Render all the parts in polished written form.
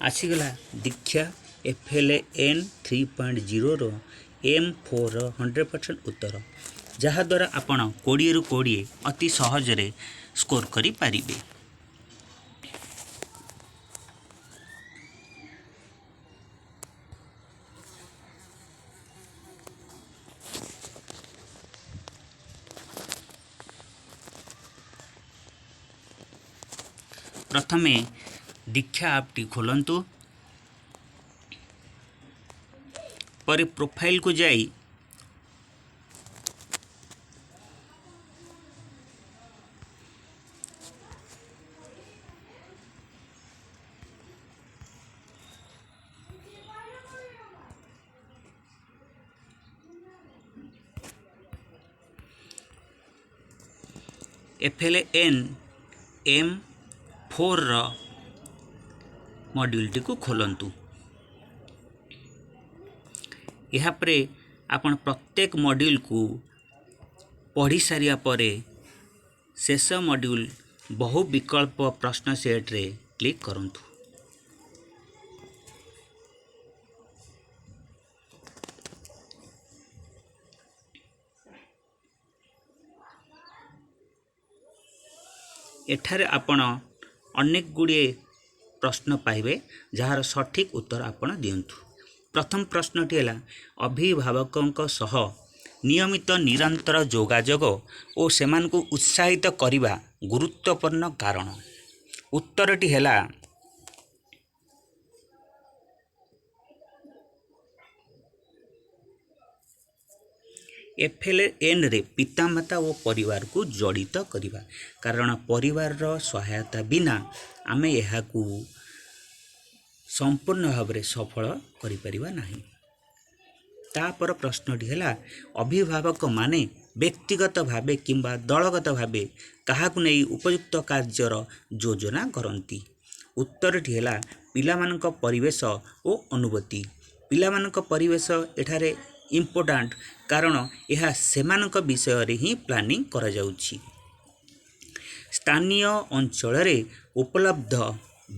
आसीगला दीक्षा FLN 3.0 M4 100% उत्तर जहाद्वारा आपण 20 रु 20 अति सहजरे स्कोर करि पारिबे। प्रथमे दीक्षा आपटी खोलंतु पर प्रोफाइल को जाई FLN M4 मॉड्यूल टी को खोलंतु। यहाँ पर आपण प्रत्येक मॉड्यूल को पढ़ी सारिया परे शेष मॉड्यूल बहु विकल्प प्रश्न सेट रे क्लिक करंतु। एठारे आपण अनेक गुड़िए प्रश्न पाइबे जार सठिक उत्तर आपण दियंतु। प्रथम प्रश्नटी है अभिभावकों सह नियमित निरंतर जोगाजोग और सेमान को उत्साहित करिबा गुरुत्वपूर्ण कारण। उत्तरटी है FLN रे पितामाता और परिवार को जड़ित करिबा कारण परिवार रो सहायता बिना आमे यहा को संपूर्ण भाव में सफल करि परिबा नाही। तापर प्रश्नटी है अभिभावक माने व्यक्तिगत भावे किंबा दलगत भावे काहाकु नै उपयुक्त कार्यर योजना करंती। उत्तरटी है पिलामानक परिवेश और अनुभूति। पिलामानक परिवेश एठारे इम्पोर्टेंट कारण यह सेमानक विषय रे ही प्लानिंग करा जाउछि। स्थानीय अंचल रे उपलब्ध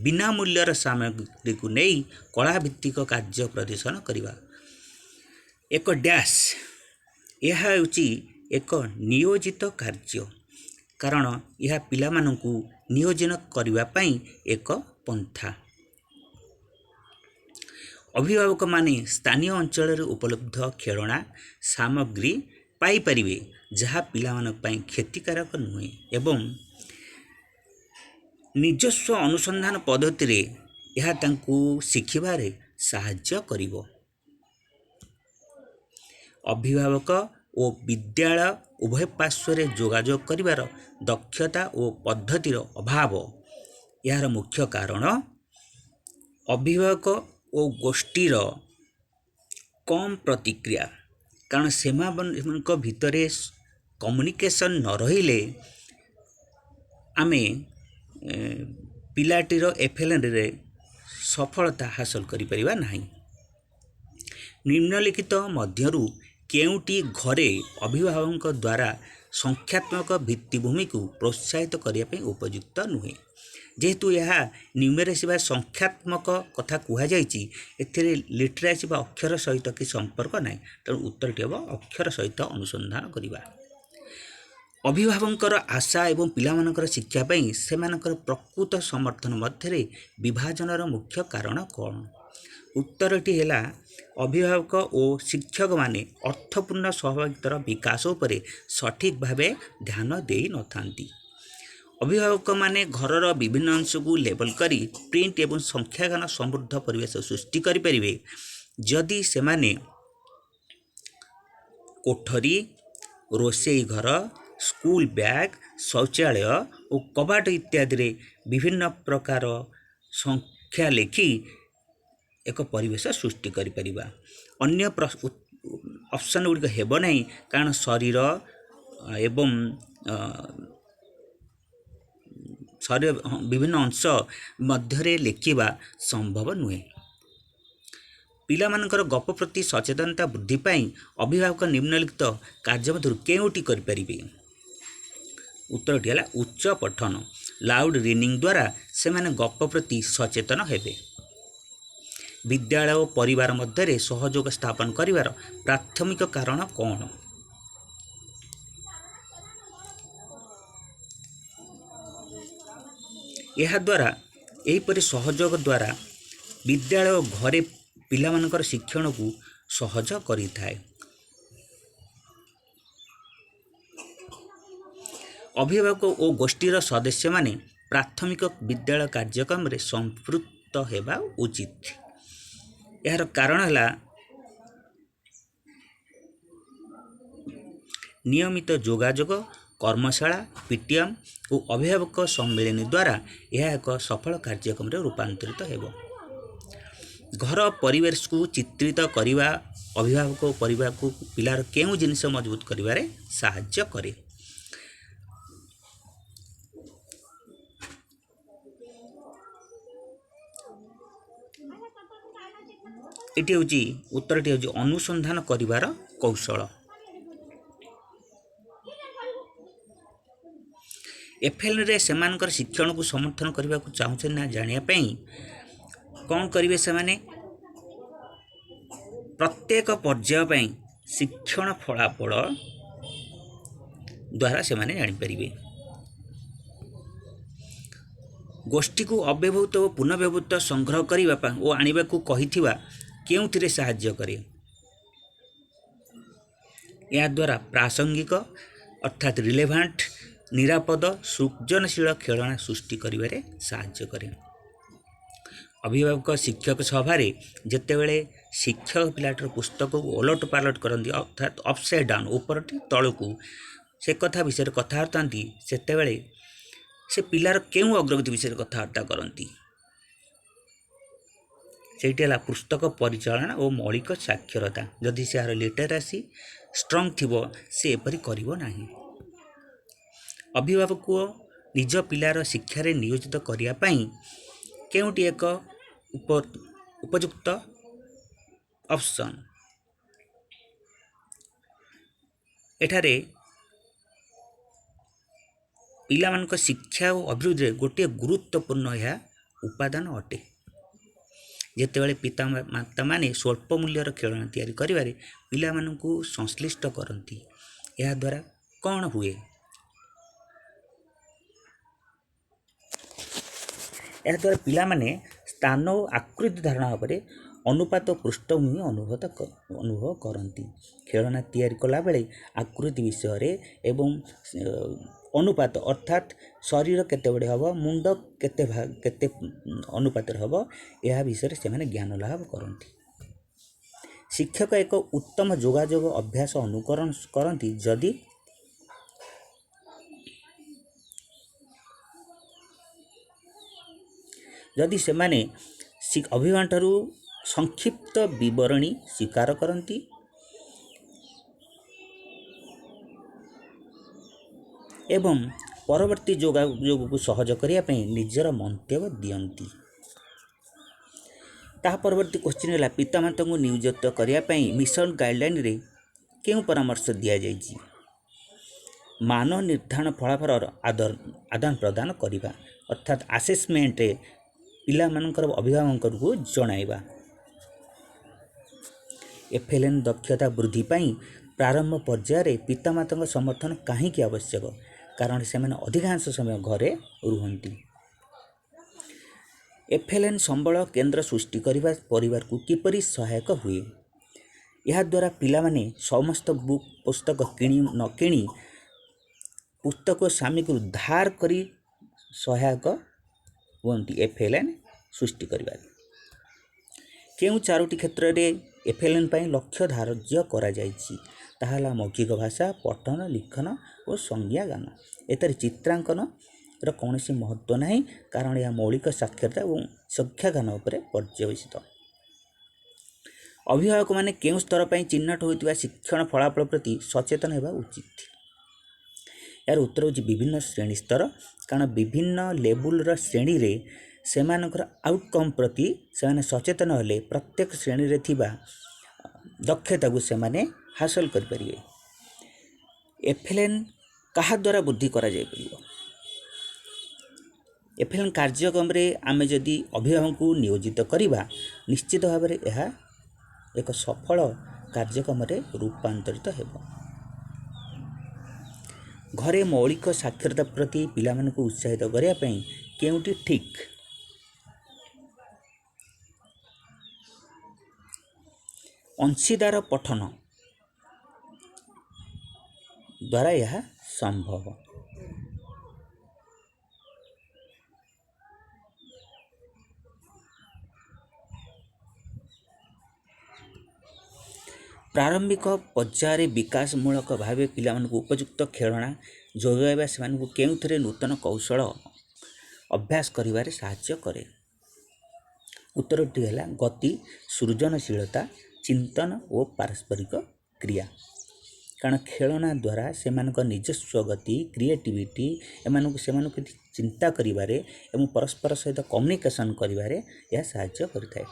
बिना मूल्यर सामग्री को नहीं कला भित्तिक कार्य प्रदर्शन करिबा। एक डैश यह होछि एक नियोजित कार्य कारण यह पिलामानंकु नियोजन करिबा पई एक पंथा। अभिभावक माने स्थानीय अंचल रे उपलब्ध खेलना सामग्री पाई परिबे जहाँ पिलामानक पई क्षतिकारक नुहे एवं निजस्व अनुसंधान पद्धति रे यह तांकु शिखिबारे साहाय्य करिवो। अभिभावक और विद्यालय उभय पार्श्व रे जोगाजोग करिवार दक्षता और पद्धतिर अभाव यार मुख्य कारण। अभिभावक और गोष्ठीर कम प्रतिक्रिया कारण सेमानक भितरे कम्युनिकेशन न रहिले आमे पिलाटीर FLN रे सफलता हासिल करि परिबा नाही। निम्नलिखित मध्यरु केउटी घरे अभिभावक द्वारा संख्यात्मक भित्तिभूमि को प्रोत्साहित करिया पे उपयुक्त नुहे। जेहेतु यह न्यूमेरेसी बा संख्यात्मक कथा कुहा जाइछि एथिरे लिटरेसी बा अक्षर सहित कि संपर्क नाही तेणु उत्तरटी हम अक्षर सहित अनुसंधान करिबा। अभिभावकर आशा एवं पिलामानकर शिक्षा पई सेमानकर प्रकृत समर्थन मध्यरे विभाजनर मुख्य कारण कौन। उत्तरटी है अभिभावक और शिक्षक माने अर्थपूर्ण सहभागितार विकास उपरे सठिक भावे ध्यान देई नथांती। अभिभावक माने घरर विभिन्न अंश को लेबल करी प्रिंट एवं संख्यागान समृद्ध परिवेश सृष्टि करि परिबे जदि सेमाने कोठरी रोषेई घर स्कूल बैग शौचालय और कबाट इत्यादि रे विभिन्न प्रकार संख्या लेखि एक परिवेश सृष्टि करि परिबा। अन्य ऑप्शन गुड़िक हेब नहीं कारण शरीर एवं शरीर विभिन्न अंश मध्यरे लेखिबा संभव नुहे। पिलामानकर गप प्रति सचेतनता वृद्धि पाई अभिभावक निम्नलिखित कार्य मध्यरु केउटी करि परिबे। उत्तरटी है उच्च पठन लाउड रीडिंग द्वारा से गप प्रति सचेतन हेबे। विद्यालय और परिवार मध्य सहयोग स्थापन करिवार प्राथमिक कारण कौन? यह द्वारा एहीपरि सहयोग द्वारा विद्यालय और घरे पिलामानकर शिक्षण को सहज करिथाए। अभिभावक और गोष्ठीर सदस्य माने प्राथमिक विद्यालय कार्यक्रम रे संपृक्त हेबा उचित। यार कारण है नियमित जोगाजोग, कर्मशाला, पीटीएम और अभिभावक सम्मेलन द्वारा यह एक सफल कार्यक्रम रे रूपांतरित हेबो। घर परिवेश को चित्रित करवा अभिभावक और परिवार को पिलार केउ जिनिस मजबूत करिवारे साहाय्य करे। एटी होची उत्तरटी होची अनुसंधान करिवार कौशल। एफएल रे सेमानकर शिक्षण को समर्थन करने को चाहते ना जानिया कौन करेंगे से माने प्रत्येक पर्याय पर शिक्षण फलाफल द्वारा से माने जानीपर। गोष्ठी को अव्यवहृत और पुनर्व्यवहृत संग्रह करने और आने को कही केउथिरे साहाय्य करे। या द्वारा प्रासंगिक अर्थात रिलेवेंट निरापद सृजनशील खेलना सृष्टि करिवारे साहाय्य करे। अभिभावक शिक्षक सभारे जेतेबेले शिक्षक पिलाटर पुस्तक को ओलट पालट करती अर्थात अपसाइड डाउन ऊपरटी तलू से कथा विषय कथबार्ता सेतेबेले से पिलार केउ अग्रगति विषय कथबार्ता करती। सेठी है पुस्तक परिचालना और मौलिक साक्षरता। जदि से लिटरेसी स्ट्रंग थिबो से एपरी करिवो नाही। अभिभावक को निज पिलार शिक्षार नियोजित करिया पई केउटी एक उपयुक्त ऑप्शन एठारे पिलामानक शिक्षा और अभिवृद्धि गोटे गुरुत्वपूर्ण यह उपादान अटे। जेतेबेले पिता माता माने स्वल्प मूल्यर खेलना तैयारी करिवारे पिलामानकु संश्लिष्ट करती। यह द्वारा कौन हुए? यह द्वारा पिलामाने स्थान और आकृति धारणा भाव अनुपात पृष्ठभूमि अनुभव करती। खेलना तैयारी कला बेले आकृति विषय एवं अनुपात अर्थात शरीर केते बड़े हम मुंड केते अनुपात हम यह विषय से माने ज्ञान लाभ करती। शिक्षक एक उत्तम जोगाजोग अभ्यास अनुकरण करती जदि से माने अभिभावक ठारू संक्षिप्त विवरणी स्वीकार करती एवं परवर्ती जोगाजोग को सहज करने निजर मंतव्य दियंती। ता परवर्ती क्वेश्चन है पितामाता को नियोजित करने मिशन गाइडलाइन रे क्यों परामर्श दि जाइए? मान निर्धारण फलाफल आदान प्रदान करने अर्थात आसेसमेंट पिला मानकर अभिभावक को जणाइबा। एफएलएन दक्षता वृद्धि पाई प्रारंभ पर्यायर पितामाता समर्थन कहीं आवश्यक? कारण से मैंने अधिकांश समय घरे रुहंती। एफएलएन संबल केन्द्र सृष्टि करने परिवार को किपरि सहायक हुए? यह द्वारा पिला माने समस्त बुक पुस्तक किणी न किणी पुस्तक सामग्री को धार करी सहायक हुंती। एफएलएन सृष्टि करने केउ चारोटी क्षेत्र में एफएलएन पाई लक्ष्य धार्य करा जायछि? ताहाला मौखिक भाषा, पठन, लिखन और संज्ञा गान। एतर चित्रांकन कौन सी महत्व नहीं कारण यह मौलिक साक्षरता और संख्या गान उपर पर्यवेसित। अभिभावक माने केउ स्तर पर चिन्हट होइतिबा शिक्षण फलाफल प्रति सचेतन होगा उचित। यार उत्तर होची विभिन्न श्रेणी स्तर कारण विभिन्न लेवुलर श्रेणी रे सेमानकर आउटकम प्रति सेमाने सचेतन हेले प्रत्येक श्रेणी रे थिबा दक्षता को सेमाने हासिल कर परिबे। एफएलएन कहा द्वारा वृद्धि करा जाय परिबो? एफएलएन कार्यक्रम आमे जदि अभिभावक को नियोजित करवा निश्चित भाव में यह एक सफल कार्यक्रम रूपांतरित हेब। घरे मौलिक साक्षरता प्रति पिलामान को उत्साहित करने केउटी ठीक अंशीदार पठन द्वारा यह संभव। प्रारंभिक पर्यायर विकासमूलक भाव पिलामान को उपयुक्त खेलना जोगाइबा से केउथरे नूतन कौशल अभ्यास करिबारे साहाय्य करे। उत्तरटी है गति, सृजनशीलता, चिंतन और पारस्परिक क्रिया। कारण खेलना द्वारा से निजस्व गति, क्रिएटिविटी एम चिंता करिबारे एवं परस्पर सहित कम्युनिकेशन करिबारे यह साहाय्य करिଥାଏ।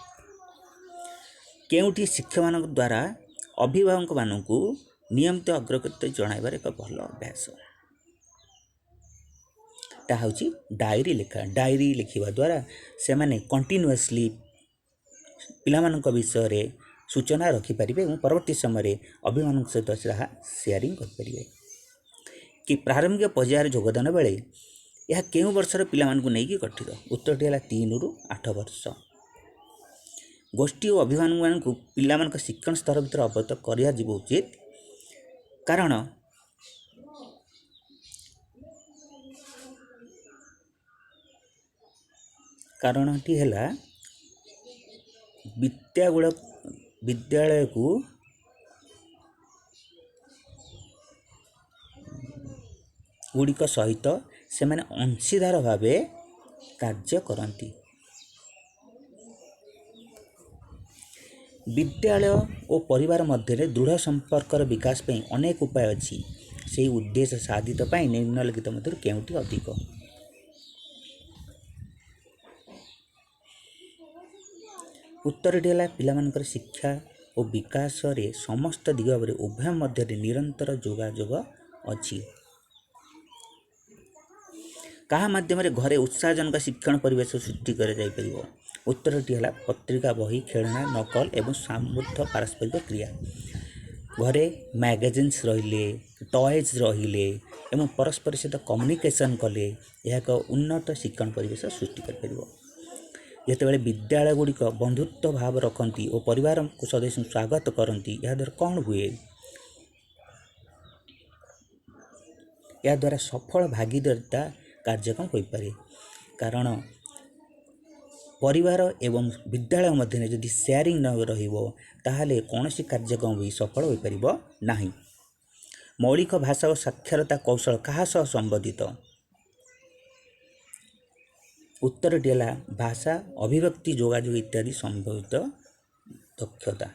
केउटी शिक्षक मान द्वारा अभिभावक मानक नियमित अग्रगति जणाइबार एक भल अभ्यास ता हूँ डायरी लेखा। डायरी लिखा द्वारा से माने कंटिन्यूअसली पिलामानक विषय सूचना रखिपारे और परवर्ती समय अभिभावक सहित शेयरिंग करें। कि प्रारंभिक पर्यायर योगदान बेले यह केउं वर्षर पिलामानकु नेइकी गठित। उत्तरटी है 3 ରୁ 8 वर्ष। गोष्ठी और अभिभावक मान पिलामानक शिक्षण स्तर भर अवगत करा उचित। कारणटी है विद्यालय को गुड़िक सहित से माने अंशीदार भाव कार्य करती। विद्यालय और परिवार मध्य दृढ़ संपर्कर विकास पे अनेक उपाय अच्छी। से उद्देश्य साधित पाई निम्नलिखित मध्य केउटी अधिक। उत्तरटी है पिलामानकर शिक्षा और विकास रे समस्त दिग भाव उभय मध्य निरंतर जोगाजोग अच्छी। कहा माध्यम घरे उत्साहजनक शिक्षण परिवेश सृष्टि कर। उत्तरटी है पत्रिका, बही, खेलना, नकल एवं समृद्ध पारस्परिक क्रिया। घरे मैगजीन्स रहिले, टॉयज रहिले एवं परस्पर सहित कम्युनिकेशन कले यह एक उन्नत शिक्षण परिवेश सृष्टि कर। जितेबाला विद्यालय गुड़िक बंधुत्व भाव रखती और परिवार सदस्य स्वागत करती या द्वारा कौन हुए? या द्वारा सफल भागीदारिता कार्यक्रम हो पारे। कारण परिवार एवं विद्यालय मध्य यदि शेयरिंग न रहिबो ताहले कौनसी कार्यक्रम भी सफल हो पारिबो नाही। मौलिक भाषा और साक्षरता कौशल कहा सह संबंधित। उत्तरटी है भाषा, अभिव्यक्ति, जोगाजोग इत्यादि संबंधित दक्षता।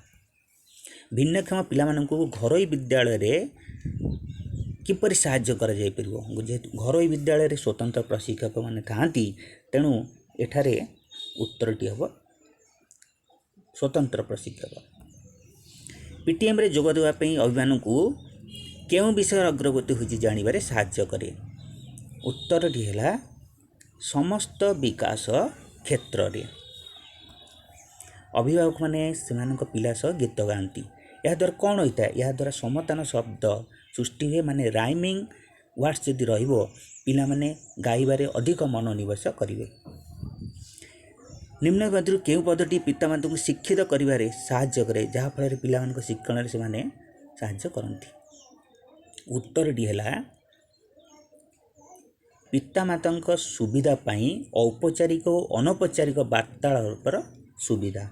भिन्नक्षम पिलामानंकु घरोई विद्यालय रे किपरि साहाय्य करा जाय परिबो। जेहेतु घरोई विद्यालय रे स्वतंत्र प्रशिक्षक माने थांती तेणु एठारे उत्तरटी हम स्वतंत्र प्रशिक्षक। पीटीएम रे जोग देवाई अभिभावक को केउं विषय अग्रगति होची जानिबारे साहाय्य करे। उत्तरटी है समस्त विकास क्षेत्र रे अभिभावक माने सेमानक पिला सह गीत गाती। यह द्वारा कौन होता है? यह द्वारा समतान शब्द सृष्टि हुए। माने राइमिंग वर्ड्स यदि रहिबो पिला माने गाइबारे अधिक मनोनिवेश करिवे। निम्न मध्य केउं पद्धति पितामाता को शिक्षित करिबारे साहाय्य करे जहाँ फल पिलामानक शिक्षण से माने साहाय्य करती। उत्तरटी है पितामाता सुविधा पाई औपचारिक और अनौपचारिक वार्तालापर सुविधा।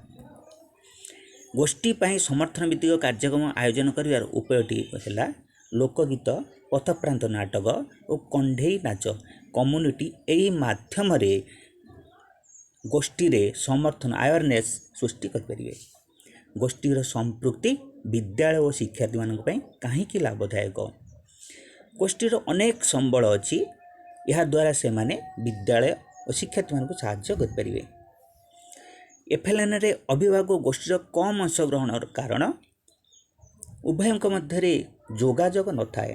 गोष्ठी पाई समर्थन भित्तिक कार्यक्रम आयोजन कर उपायटी है लोकगीत, पथप्रांत नाटक और कंढेई नाच कम्युनिटी यही माध्यम गोष्ठी रे समर्थन अवेयरनेस सृष्टि करें। गोष्ठीर संपृक्ति विद्यालय और शिक्षार्थी मान कहीं लाभदायक। गोष्ठीर अनेक संबल अच्छी। यह द्वारा से माने विद्यालय और शिक्षार्थी मान साहाय्य करें। एफएलएन रे अभिभावक गोष्ठीर कम अंशग्रहण कारण उभयों मध्य जोगाजोग न थाए।